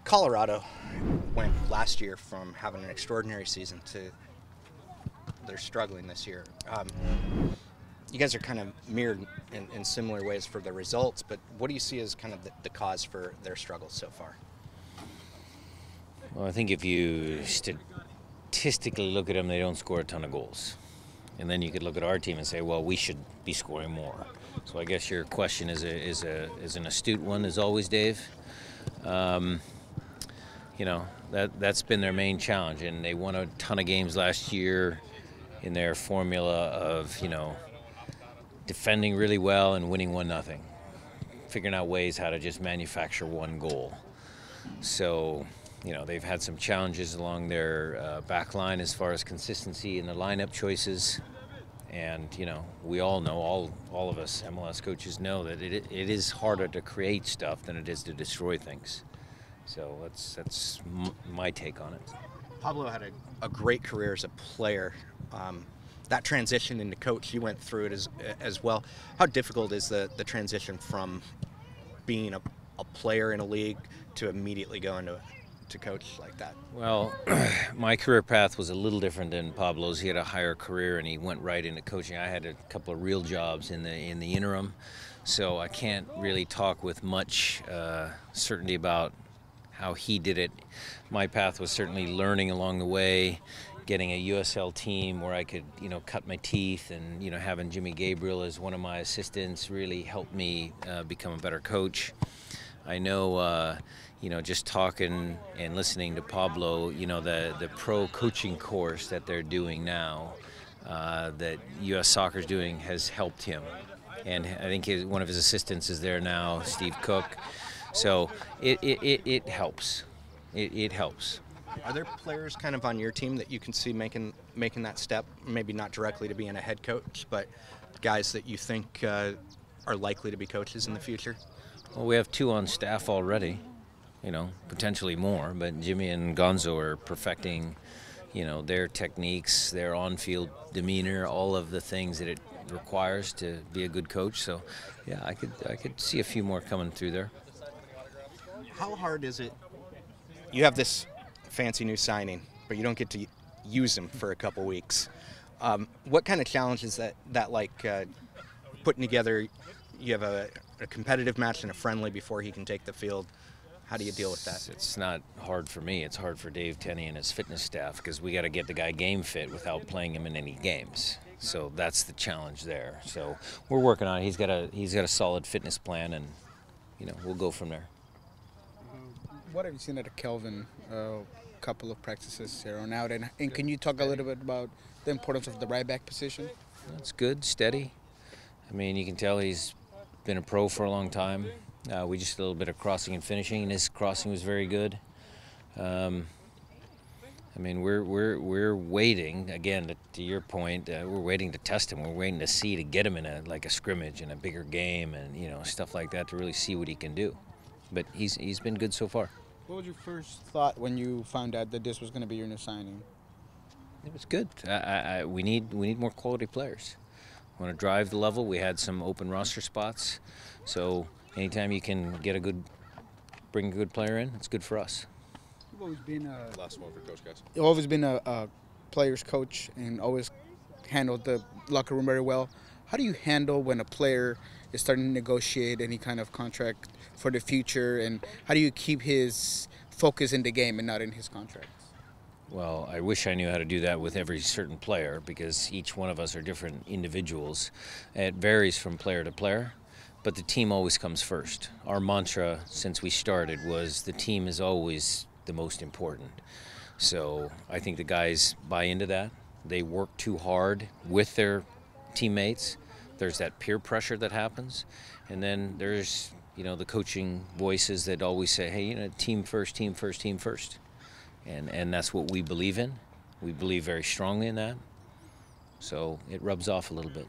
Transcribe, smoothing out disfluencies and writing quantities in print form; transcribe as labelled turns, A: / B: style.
A: Colorado went last year from having an extraordinary season to they're struggling this year. You guys are kind of mirrored in similar ways for the results, but what do you see as kind of the cause for their struggles so far?
B: Well, I think if you statistically look at them, they don't score a ton of goals. And then you could look at our team and say, well, we should be scoring more. So I guess your question is an astute one, as always, Dave. You know, that's been their main challenge, and they won a ton of games last year in their formula of, you know, defending really well and winning 1-0, figuring out ways how to just manufacture one goal. So, you know, they've had some challenges along their back line as far as consistency in the lineup choices. And, you know, we all know, all of us MLS coaches know that it is harder to create stuff than it is to destroy things. So that's my take on it.
A: Pablo had a great career as a player. That transition into coach, you went through it as well. How difficult is the transition from being a player in a league to immediately going to coach like that?
B: Well, my career path was a little different than Pablo's. He had a higher career and he went right into coaching. I had a couple of real jobs in the interim, so I can't really talk with much certainty about how he did it. My path was certainly learning along the way, getting a USL team where I could, you know, cut my teeth, and, you know, having Jimmy Gabriel as one of my assistants really helped me become a better coach. I know, you know, just talking and listening to Pablo, you know, the pro coaching course that they're doing now, that U.S. Soccer's doing, has helped him. And I think one of his assistants is there now, Steve Cook. So it helps. It helps.
A: Are there players kind of on your team that you can see making that step, maybe not directly to being a head coach, but guys that you think are likely to be coaches in the future?
B: Well, we have 2 on staff already, you know, potentially more, but Jimmy and Gonzo are perfecting, you know, their techniques, their on-field demeanor, all of the things that it requires to be a good coach. So, yeah, I could see a few more coming through there.
A: How hard is it? You have this fancy new signing, but you don't get to use them for a couple weeks. What kind of challenge is that like putting together? You have a competitive match and a friendly before he can take the field. How do you deal with that?
B: It's not hard for me. It's hard for Dave Tenney and his fitness staff, because we got to get the guy game fit without playing him in any games. So that's the challenge there. So we're working on it. He's got a solid fitness plan, and, you know, we'll go from there.
C: What have you seen out of Kelvin? Couple of practices here on out, and can you talk a little bit about the importance of the right back position?
B: It's good, steady. I mean, you can tell he's been a pro for a long time. We just did a little bit of crossing and finishing, and his crossing was very good. I mean, we're waiting, again, to your point, we're waiting to test him. We're waiting to get him in a scrimmage in a bigger game, and, you know, stuff like that, to really see what he can do. But he's been good so far.
C: What was your first thought when you found out that this was going to be your new signing?
B: It was good. We need more quality players. We want to drive the level. We had some open roster spots, so anytime you can bring a good player in, it's good for us.
C: You've always been
D: last one for Coach, guys.
C: You've always been a player's coach and always handled the locker room very well. How do you handle when a player is starting to negotiate any kind of contract for the future, and how do you keep his focus in the game and not in his contracts?
B: Well, I wish I knew how to do that with every certain player, because each one of us are different individuals. It varies from player to player, but the team always comes first. Our mantra since we started was the team is always the most important. So I think the guys buy into that. They work too hard with their teammates. There's that peer pressure that happens, and then there's, you know, the coaching voices that always say, hey, you know, team first, team first, team first. And that's what we believe in. We believe very strongly in that. So it rubs off a little bit.